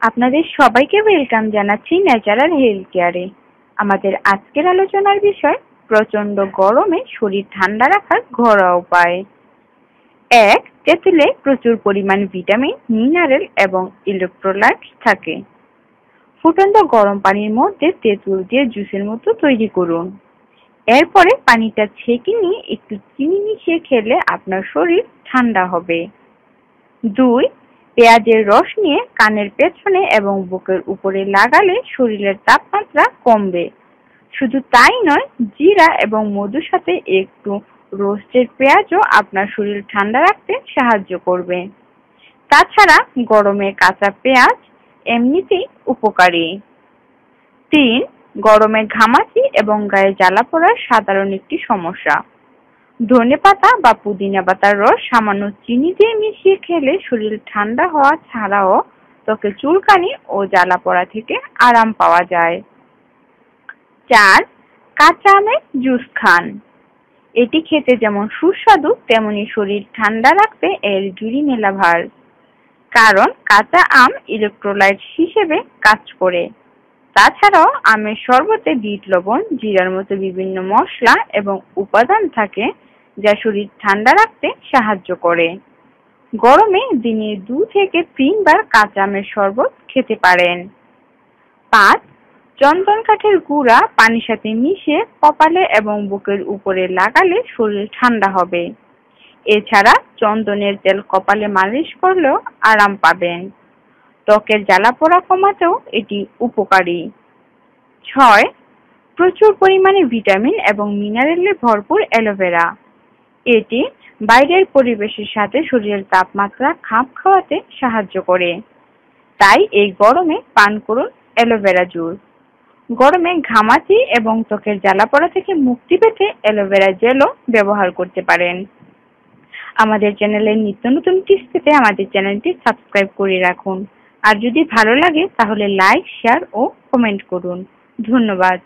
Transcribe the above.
আপনাদের সবাইকে ওয়েলকাম জানাচ্ছি ন্যাচারাল হেলথ কেয়ারে। আমাদের আজকের আলোচনার বিষয় প্রচন্ড গরমে শরীর ঠান্ডা রাখার ঘরোয়া উপায়। 1. তেঁতুলে প্রচুর পরিমাণ ভিটামিন, মিনারেল এবং ইলেকট্রোলাইটস থাকে। ফুটন্ত গরম পানির মধ্যে তেঁতুল দিয়ে জুসের মতো তৈরি করুন। এরপরে পানিটা ছেঁকে নিয়ে একটু চিনি মিশিয়ে খেলে আপনার শরীর ঠান্ডা হবে। 2. পেঁয়াজের রস নিয়ে কানের পেছনে এবং বুকের উপরে লাগালে শরীরের তাপমাত্রা কমবে। শুধু তাই নয়, জিরা এবং মধুর সাথে একটু রোস্টেড পেঁয়াজও আপনার শরীর ঠান্ডা রাখতে সাহায্য করবে। তাছাড়া গরমে কাঁচা পেঁয়াজ এমনিতেই উপকারী। 3. গরমে ঘামাচি এবং গায়ে জ্বালা পড়ার সাধারণ একটি সমস্যা। ধনেপাতা বা পুদিনা পাতার রস সামান্য চিনি দিয়ে মিশিয়ে খেলে শরীর ঠান্ডা হওয়া ছাড়াও ত্বকে চুলকানি ও জ্বালা পড়া থেকে আরাম পাওয়া যায়। 4. কাঁচা আমের জুস খান। এটি খেতে যেমন সুস্বাদু তেমনি শরীর ঠান্ডা রাখতে এর জুড়ি মেলা ভার। কারণ কাঁচা আম ইলেকট্রোলাইট হিসেবে কাজ করে। তাছাড়াও আমের শরবতে বিট লবণ, জিরার মতো বিভিন্ন মশলা এবং উপাদান থাকে যা শরীর ঠান্ডা রাখতে সাহায্য করে। গরমে দিনে 2 থেকে 3 বার কাঁচা আমের শরবত খেতে পারেন। 5. চন্দন কাঠের গুঁড়া পানির সাথে মিশিয়ে কপালে এবং বুকের উপরে লাগালে শরীর ঠান্ডা হবে। এছাড়া চন্দনের তেল কপালে মালিশ করলেও আরাম পাবেন। ত্বকের জ্বালা পোড়া কমাতেও এটি উপকারী। 6. প্রচুর পরিমাণে ভিটামিন এবং মিনারেলে ভরপুর অ্যালোভেরা। এটি বাইরের পরিবেশের সাথে শরীরের তাপমাত্রা খাপ খাওয়াতে সাহায্য করে। তাই এই গরমে পান করুন অ্যালোভেরা জুস। গরমে ঘামাচি এবং ত্বকের জ্বালা পোড়া থেকে মুক্তি পেতে অ্যালোভেরা জেলও ব্যবহার করতে পারেন। আমাদের চ্যানেলের নিত্য নতুন টিপস পেতে আমাদের চ্যানেলটি সাবস্ক্রাইব করে রাখুন। আর যদি ভালো লাগে তাহলে লাইক, শেয়ার ও কমেন্ট করুন। ধন্যবাদ।